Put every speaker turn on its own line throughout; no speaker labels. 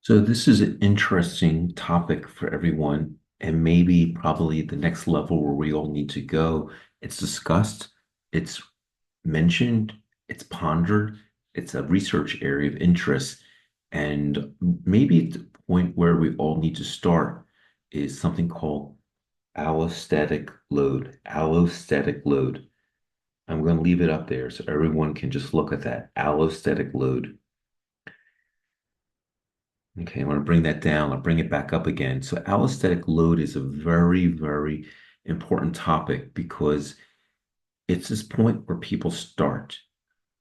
So this is an interesting topic for everyone, and maybe probably the next level where we all need to go. It's discussed, it's mentioned, it's pondered, it's a research area of interest, and maybe the point where we all need to start is something called allostatic load. Allostatic load. I'm going to leave it up there so everyone can just look at that. Allostatic load. Okay, I want to bring that down. I'll bring it back up again. So allostatic load is a very, very important topic because it's this point where people start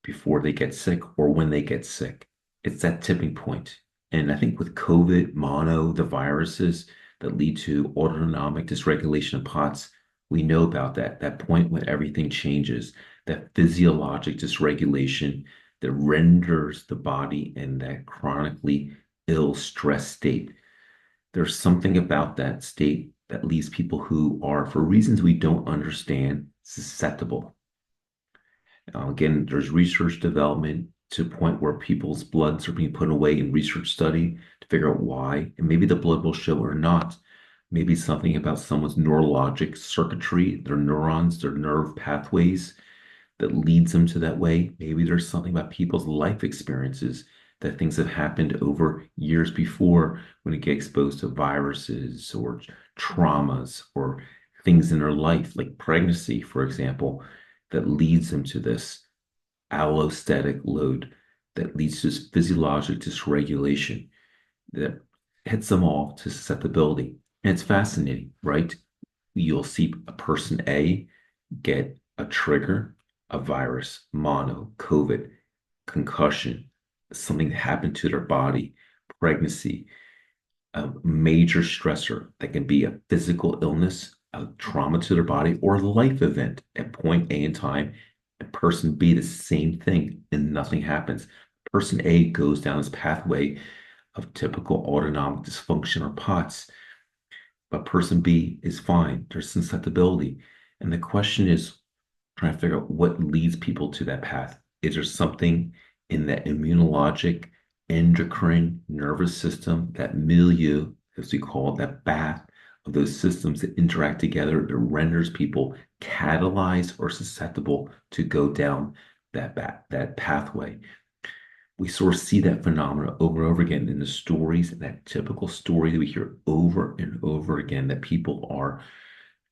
before they get sick or when they get sick. It's that tipping point. And I think with COVID, mono, the viruses that lead to autonomic dysregulation of POTS, we know about that point when everything changes, that physiologic dysregulation that renders the body in that chronically ill stress state. There's something about that state that leaves people who are, for reasons we don't understand, susceptible. Again, there's research development to a point where people's bloods are being put away in research study to figure out why. And maybe the blood will show or not. Maybe something about someone's neurologic circuitry, their neurons, their nerve pathways that leads them to that way. Maybe there's something about people's life experiences that things have happened over years before when they get exposed to viruses or traumas or things in their life, like pregnancy, for example, that leads them to this allostatic load that leads to this physiologic dysregulation that hits them all to susceptibility. And it's fascinating, right? You'll see a person A get a trigger, a virus, mono, COVID, concussion, something that happened to their body, pregnancy, a major stressor that can be a physical illness, a trauma to their body, or a life event at point A in time, and person B, the same thing, and nothing happens. Person A goes down this pathway of typical autonomic dysfunction or POTS, but person B is fine. There's susceptibility. And the question is trying to figure out what leads people to that path. Is there something in that immunologic, endocrine, nervous system, that milieu, as we call it, that bath of those systems that interact together that renders people catalyzed or susceptible to go down that pathway? We sort of see that phenomena over and over again in the stories, that typical story that we hear over and over again, that people are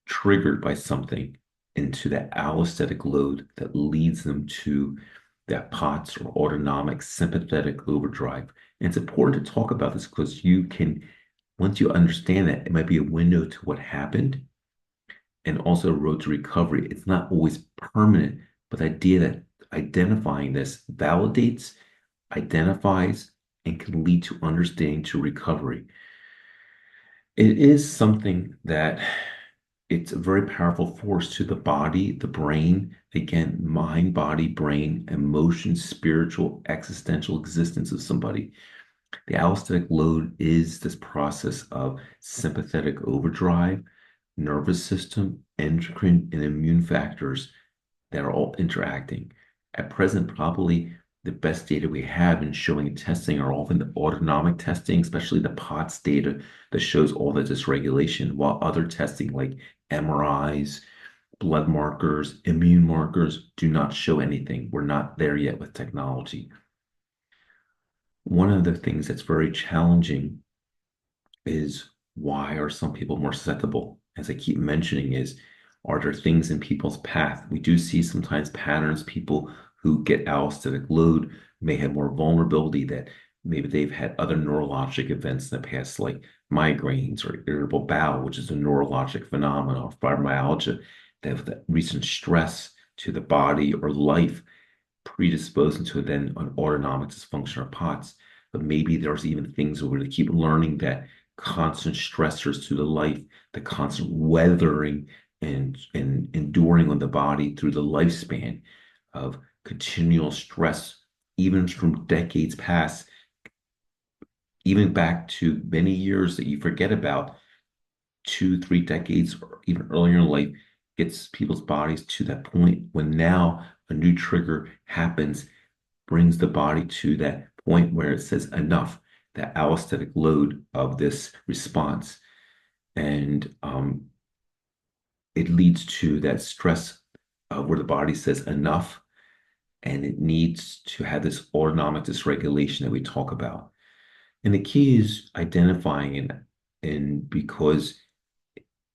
triggered by something into that allostatic load that leads them to that POTS or autonomic sympathetic overdrive. And it's important to talk about this because you can, once you understand that, it might be a window to what happened and also a road to recovery. It's not always permanent, but the idea that identifying this validates, identifies, and can lead to understanding to recovery. It is something that it's a very powerful force to the body, the brain, again, mind, body, brain, emotion, spiritual, existential existence of somebody. The allostatic load is this process of sympathetic overdrive, nervous system, endocrine, and immune factors that are all interacting. At present, probably the best data we have in showing testing are often the autonomic testing, especially the POTS data that shows all the dysregulation, while other testing like MRIs, blood markers, immune markers do not show anything. We're not there yet with technology. One of the things that's very challenging is why are some people more susceptible? As I keep mentioning, is are there things in people's path? We do see sometimes patterns, people who get allostatic load may have more vulnerability that maybe they've had other neurologic events in the past, like migraines or irritable bowel, which is a neurologic phenomenon, or fibromyalgia, that have that recent stress to the body or life predisposing to then an autonomic dysfunction or POTS. But maybe there's even things where they keep learning that constant stressors to the life, the constant weathering and enduring on the body through the lifespan of continual stress, even from decades past, even back to many years that you forget about, 2, 3 decades, or even earlier in life, gets people's bodies to that point when now a new trigger happens, brings the body to that point where it says enough. the allostatic load of this response. And it leads to that stress where the body says enough, and it needs to have this autonomic dysregulation that we talk about. And the key is identifying and because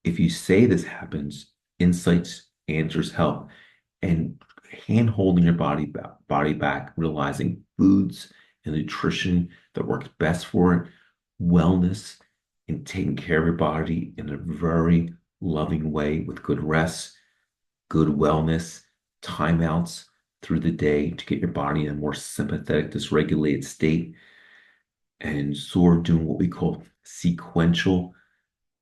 if you say this happens, insights, answers help, and hand holding your body back, realizing foods and nutrition that works best for it, wellness, and taking care of your body in a very loving way with good rest, good wellness, timeouts through the day to get your body in a more sympathetic, dysregulated state, and sort of doing what we call sequential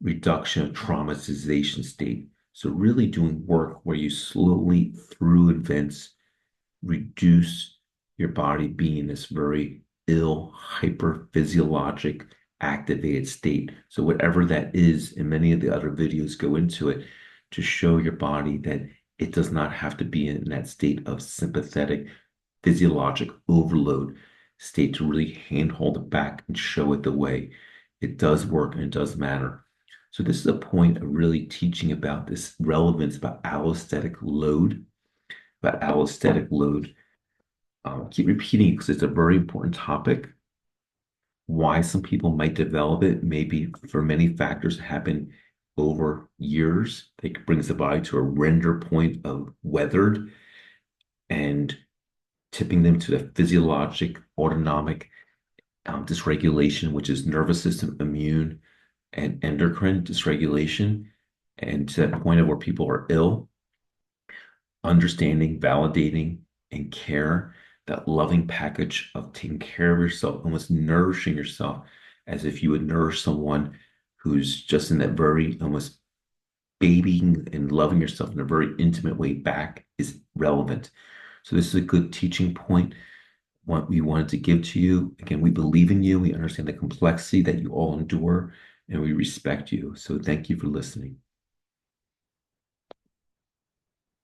reduction of traumatization state. So, really doing work where you slowly, through events, reduce your body being this very ill, hyper physiologic, activated state. So, whatever that is, and many of the other videos go into it to show your body that it does not have to be in that state of sympathetic physiologic overload state to really handhold it back and show it the way it does work and it does matter. So this is a point of really teaching about this relevance about allostatic load, about allostatic load. Keep repeating it because it's a very important topic. Why some people might develop it, maybe for many factors happen over years. It brings the body to a render point of weathered and tipping them to the physiologic autonomic dysregulation, which is nervous system, immune, and endocrine dysregulation, and to that point of where people are ill, understanding, validating, and care, that loving package of taking care of yourself, almost nourishing yourself as if you would nourish someone who's just in that very almost babying and loving yourself in a very intimate way back is relevant. So this is a good teaching point what we wanted to give to you. Again, we believe in you. We understand the complexity that you all endure, and we respect you. So thank you for listening.